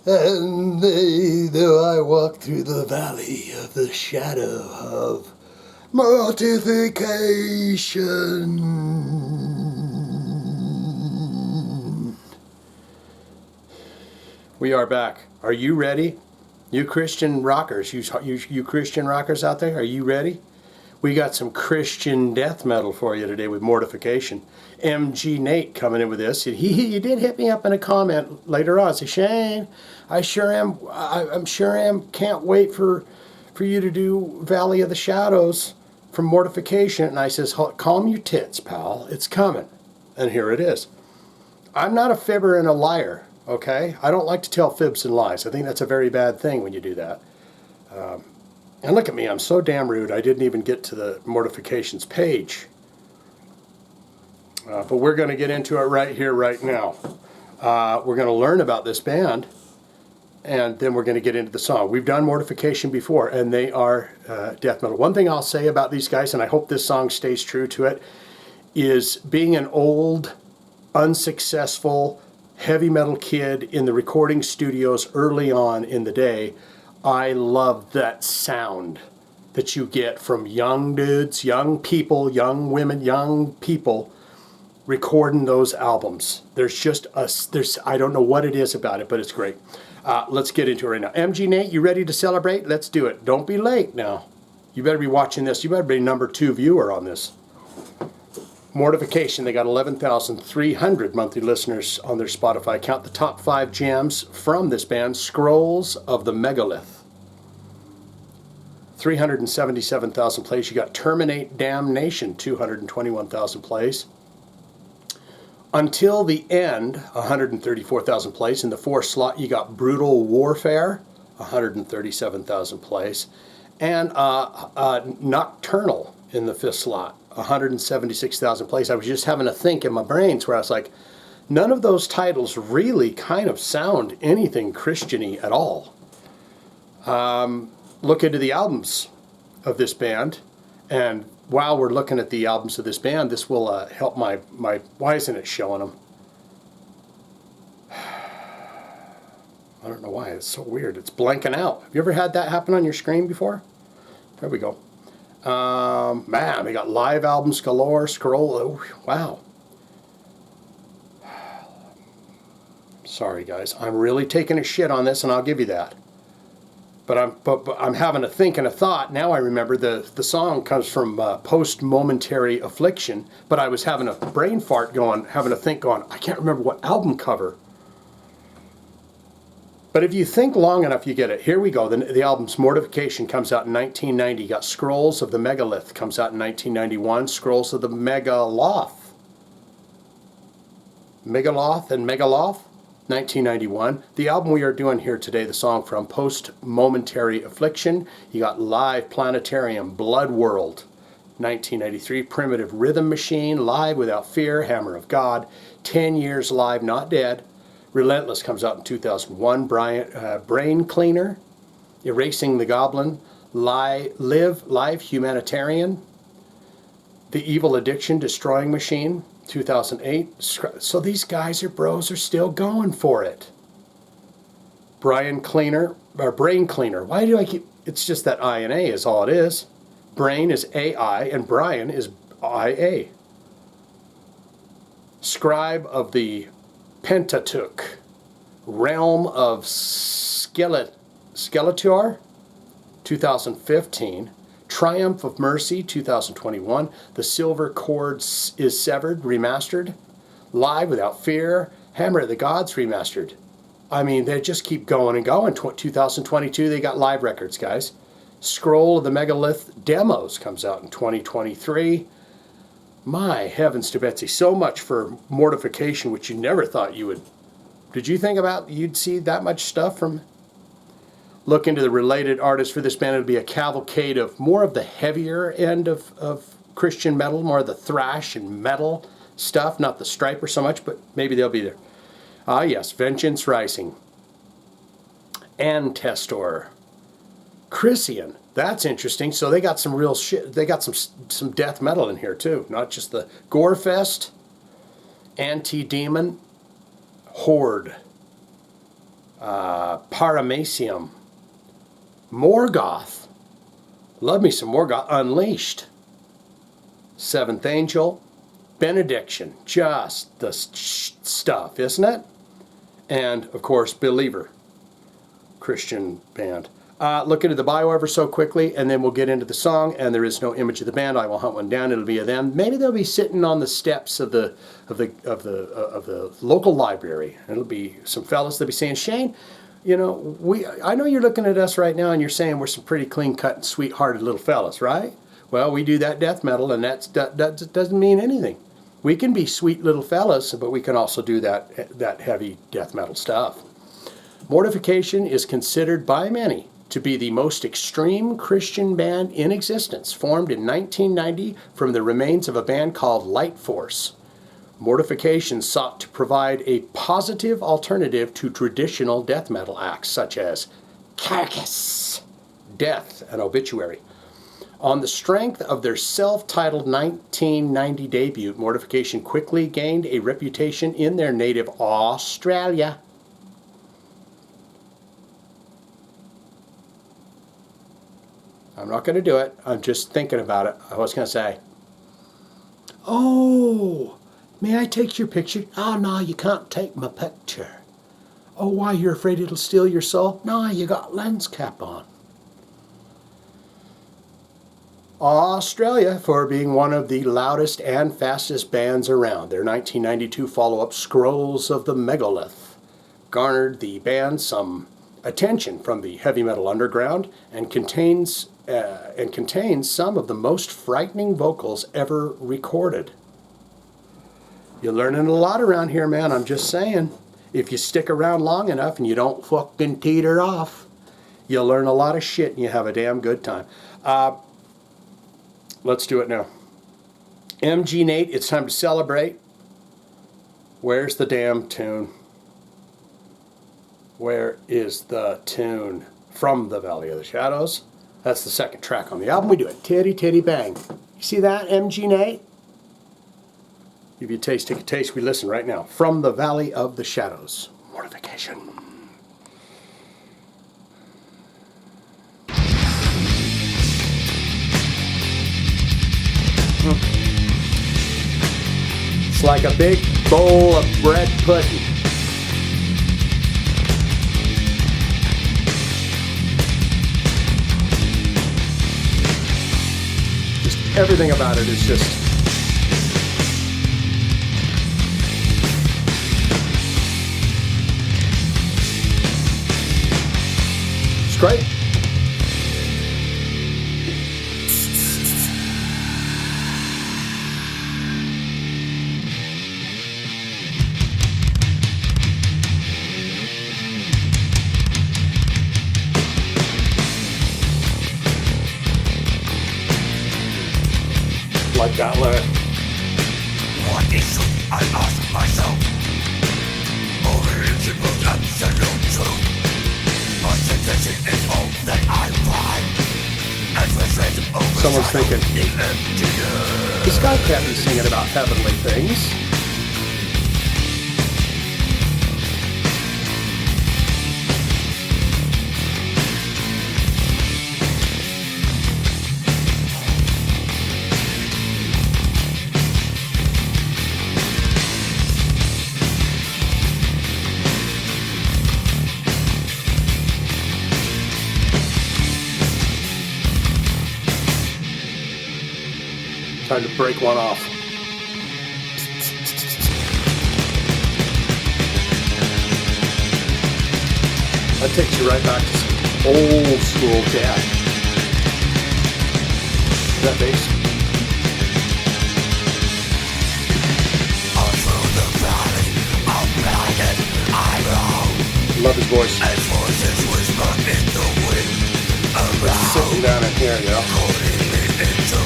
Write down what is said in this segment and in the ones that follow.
And though I walk through the valley of the shadow of mortification. We are back. Are you ready? You Christian rockers, you Christian rockers out there, are you ready? We got some Christian death metal for you today with Mortification. MG Nate coming in with this. He did hit me up in a comment later on. Say, Shane, I sure am. I'm sure am. Can't wait for you to do Valley of the Shadows from Mortification. And I says, calm your tits, pal. It's coming. And here it is. I'm not a fibber and a liar. Okay, I don't like to tell fibs and lies. I think that's a very bad thing when you do that. And look at me, I'm so damn rude, I didn't even get to the Mortifications page. But we're going to get into it right here, right now. We're going to learn about this band, and then we're going to get into the song. We've done Mortification before, and they are death metal. One thing I'll say about these guys, and I hope this song stays true to it, is being an old, unsuccessful, heavy metal kid in the recording studios early on in the day, I love that sound that you get from young dudes, young people, young women, young people recording those albums. I don't know what it is about it, but it's great. Let's get into it right now. MG Nate, you ready to celebrate? Let's do it. Don't be late now. You better be watching this. You better be #2 viewer on this. Mortification, they got 11,300 monthly listeners on their Spotify. Count the top 5 jams from this band. Scrolls of the Megalith. 377,000 plays. You got Terminate Damnation, 221,000 plays. Until the End, 134,000 plays. In the 4th slot, you got Brutal Warfare, 137,000 plays. And Nocturnal in the 5th slot, 176,000 plays. I was just having a think in my brains where I was like, none of those titles really kind of sound anything Christian-y at all. Look into the albums of this band, and while we're looking at the albums of this band, this will help my why isn't it showing them? I don't know why, it's so weird. It's blanking out. Have you ever had that happen on your screen before? There we go. Man, they got live albums galore, scroll, oh, wow. Sorry guys, I'm really taking a shit on this, and I'll give you that. But I'm having a think and a thought. Now I remember the song comes from Post Momentary Affliction, but I was having a brain fart having a think going, I can't remember what album cover. But if you think long enough, you get it. Here we go. The album's Mortification comes out in 1990. You got Scrolls of the Megalith comes out in 1991. Scrolls of the Megaloth and Megaloth, 1991. The album we are doing here today, the song from Post Momentary Affliction. You got Live Planetarium, Blood World, 1993. Primitive Rhythm Machine, Live Without Fear, Hammer of God. 10 Years Live, Not Dead. Relentless comes out in 2001. Brain Cleaner, Erasing the Goblin, Live Humanitarian, The Evil Addiction, Destroying Machine, 2008. So these guys are still going for it. Brain Cleaner. Why do I keep, it's just that I and A is all it is. Brain is AI and Brian is IA. Scribe of the Pentateuch, Realm of Skeletor, 2015. Triumph of Mercy, 2021. The Silver Cord is Severed, remastered. Live Without Fear, Hammer of the Gods, remastered. I mean, they just keep going and going. 2022, they got live records, guys. Scroll of the Megalith Demos comes out in 2023. My heavens to Betsy, so much for Mortification, which you never thought you would. Did you think about you'd see that much stuff from? Look into the related artists for this band. It'll be a cavalcade of more of the heavier end of Christian metal, more of the thrash and metal stuff, not the Striper so much, but maybe they'll be there. Ah yes, Vengeance Rising, Antestor, Chrysian. That's interesting. So they got some real shit. They got some death metal in here too, not just the Gorefest, Anti-Demon, Horde. Paramecium, Morgoth, love me some Morgoth, Unleashed, Seventh Angel, Benediction, just the stuff, isn't it? And, of course, Believer, Christian band. Look into the bio ever so quickly, and then we'll get into the song, and there is no image of the band. I will hunt one down. It'll be of them. Maybe they'll be sitting on the steps of the local library. It'll be some fellas that'll be saying, Shane, you know, I know you're looking at us right now, and you're saying we're some pretty clean-cut, sweet-hearted little fellas, right? Well, we do that death metal, and that doesn't mean anything. We can be sweet little fellas, but we can also do that heavy death metal stuff. Mortification is considered by many to be the most extreme Christian band in existence, formed in 1990 from the remains of a band called Light Force. Mortification sought to provide a positive alternative to traditional death metal acts such as Carcass, Death, and Obituary. On the strength of their self-titled 1990 debut, Mortification quickly gained a reputation in their native Australia. I'm not going to do it. I'm just thinking about it. I was going to say, oh, may I take your picture? Oh, no, you can't take my picture. Oh, why? You're afraid it'll steal your soul? No, you got lens cap on. Australia for being one of the loudest and fastest bands around. Their 1992 follow-up, Scrolls of the Megalith, garnered the band some attention from the heavy metal underground and contains some of the most frightening vocals ever recorded. You're learning a lot around here, man. I'm just saying. If you stick around long enough and you don't fucking teeter off, you'll learn a lot of shit and you have a damn good time. Let's do it now. MG Nate, it's time to celebrate. Where's the damn tune? Where is the tune? From the Valley of the Shadows. That's the second track on the album. We do it. Titty, titty, bang. You see that, MG Nate? Give you a taste, take a taste. We listen right now. From the Valley of the Shadows. Mortification. It's like a big bowl of bread pudding. Just everything about it is just... it's great. Like that lyric. What issue I ask myself? Original absolute truth. My sensation is all that I find. And frustration over Someone's thinking, this guy can't be singing about heavenly things. Time to break one off. That takes you right back to some old school death. Is that bass? through the valley of blinded I Love his voice. as voices whisper in the wind Sitting down in here, you know. calling me into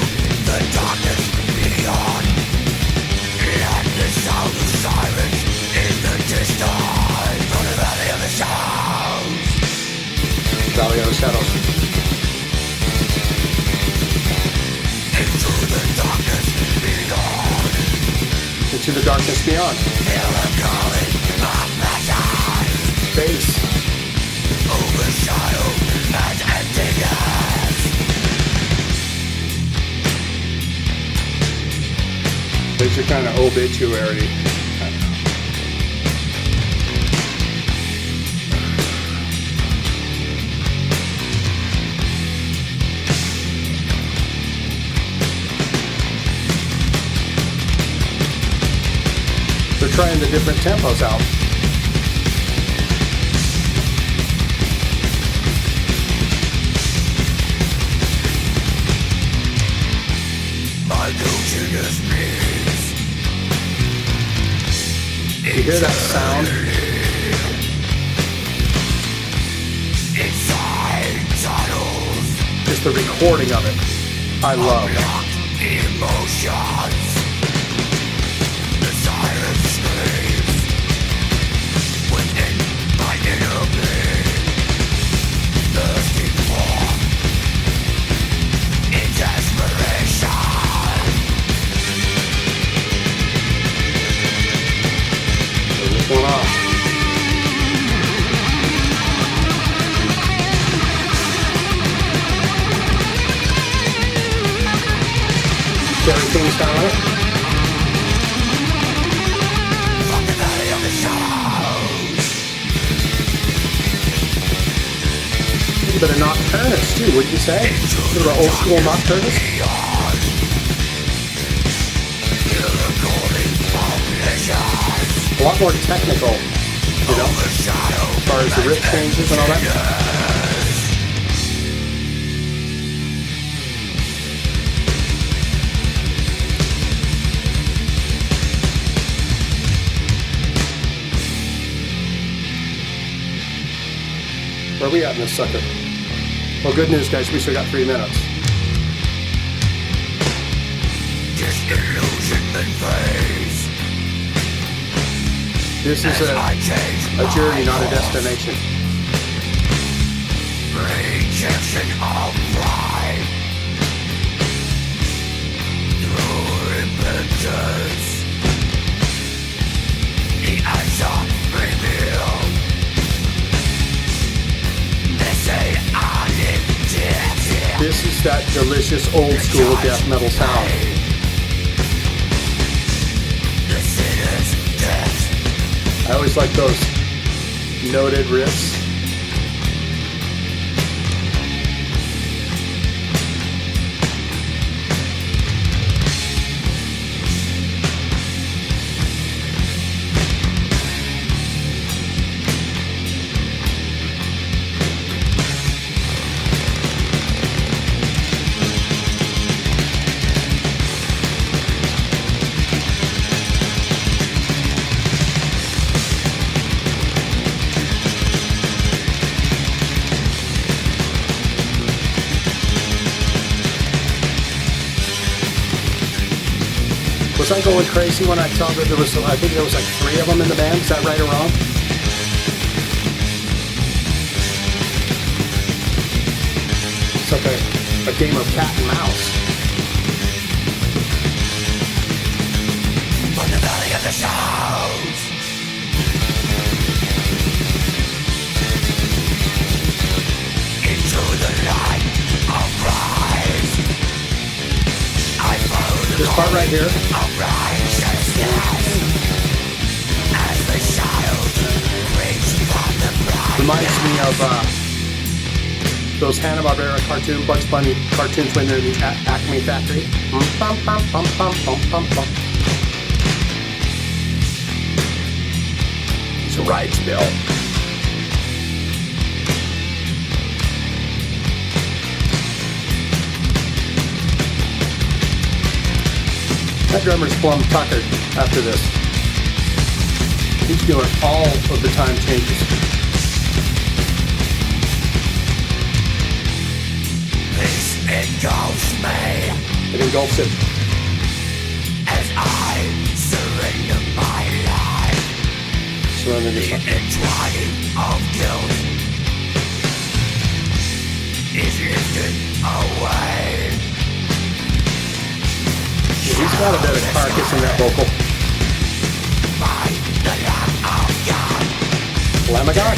the darkness beyond. And the sound of sirens in the distance from the Valley of the Shadows. Valley of the Shadows. Into the darkness beyond. Into the darkness beyond. Feel the calling of passion. bass. Overshadow and emptiness. These are kind of obituary. They're trying the different tempos out. My glutinous knees. You hear that sound? Inside tunnels. Just the recording of it. I love. Locked emotions. The silent screams within my inner being. Thirsting for in desperation. What's going on? Everything's down right. From the valley of the shadows. A little bit of nocturnus too, wouldn't you say? A little bit of old school nocturnus. Beyond. Feel the calling of pleasures. A lot more technical, you know, Overshadow as far as the riff changes and all that. Where are we at in this sucker? Well, good news, guys. We still got 3 minutes. Disillusionment phase. This is a journey, not a destination. Rejection of pride. Through repentance. The answer revealed. They say I'm addicted. This is that delicious old school death metal sound. The sinner's death. I always like those noted riffs. Was I going crazy when I saw that there was, I think there was like 3 of them in the band? Is that right or wrong? It's like a game of cat and mouse. From the valley of the shadows. Into the light of Christ. I follow the This part right here. of righteousness. As the shadows reach from the bright. Reminds me of those Hanna-Barbera Bugs Bunny cartoons when they're in the Acme factory. Bum, bum, bum, bum, bum, bum, bum. It's a rights bill. That drummer's plumb tuckered after this. He's doing all of the time changes. This engulfs me. It engulfs it. As I surrender my life. Surrender The this. entwining of guilt is lifted away. He's got a bit of carcass in that vocal. By the Lamb of God. Lamb of God.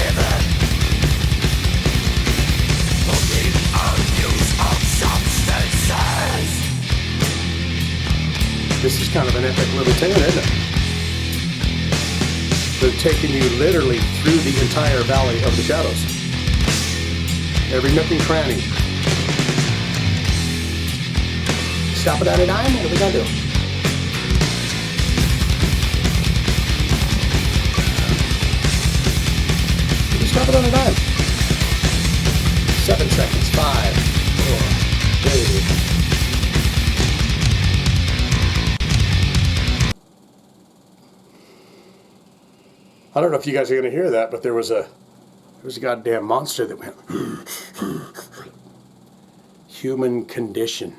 This is kind of an epic little tune, isn't it? They're taking you literally through the entire Valley of the Shadows. Every nook and cranny. Stop it at a dime? What are we gonna do? Stop it on a dime. 7 seconds. 5, 4, 3. I don't know if you guys are going to hear that, but there was a goddamn monster that went human condition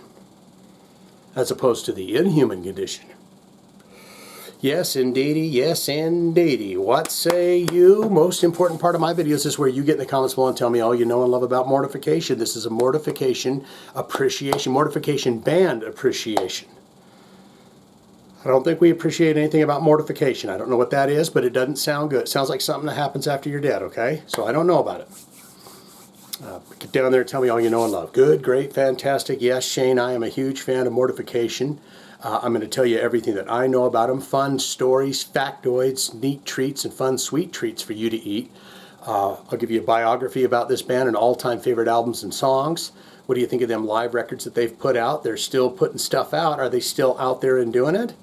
as opposed to the inhuman condition. Yes, indeedy. Yes, indeedy. What say you? Most important part of my videos is where you get in the comments below and tell me all you know and love about Mortification. This is a Mortification appreciation, Mortification band appreciation. I don't think we appreciate anything about Mortification. I don't know what that is, but it doesn't sound good. It sounds like something that happens after you're dead, okay? So I don't know about it. Get down there and tell me all you know and love. Good, great, fantastic. Yes, Shane, I am a huge fan of Mortification. I'm going to tell you everything that I know about them. Fun stories, factoids, neat treats, and fun sweet treats for you to eat. I'll give you a biography about this band and all-time favorite albums and songs. What do you think of them live records that they've put out? They're still putting stuff out. Are they still out there and doing it?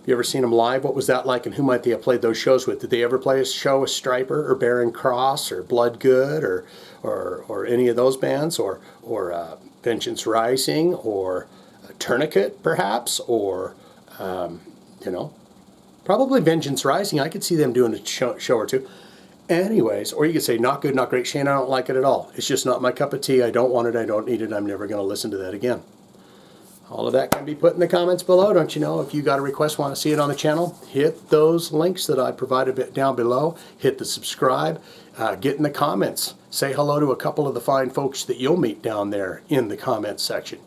You ever seen them live? What was that like, and who might they have played those shows with? Did they ever play a show with Stryper or Barren Cross or Blood Good or any of those bands, or Vengeance Rising or Tourniquet perhaps, or probably Vengeance Rising. I could see them doing a show or two. Anyways, or you could say not good, not great. Shane, I don't like it at all. It's just not my cup of tea. I don't want it. I don't need it. I'm never going to listen to that again. All of that can be put in the comments below, don't you know? If you got a request, want to see it on the channel, hit those links that I provided down below. Hit the subscribe. Get in the comments. Say hello to a couple of the fine folks that you'll meet down there in the comments section.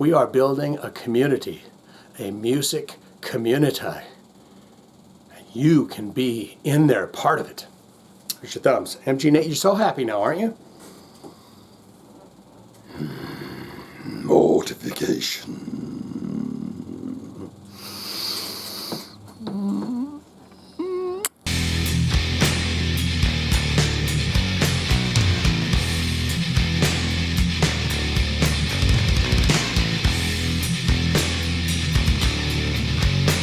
We are building a community, a music community. And you can be in there, part of it. Here's your thumbs. MG Nate, you're so happy now, aren't you? Mortification.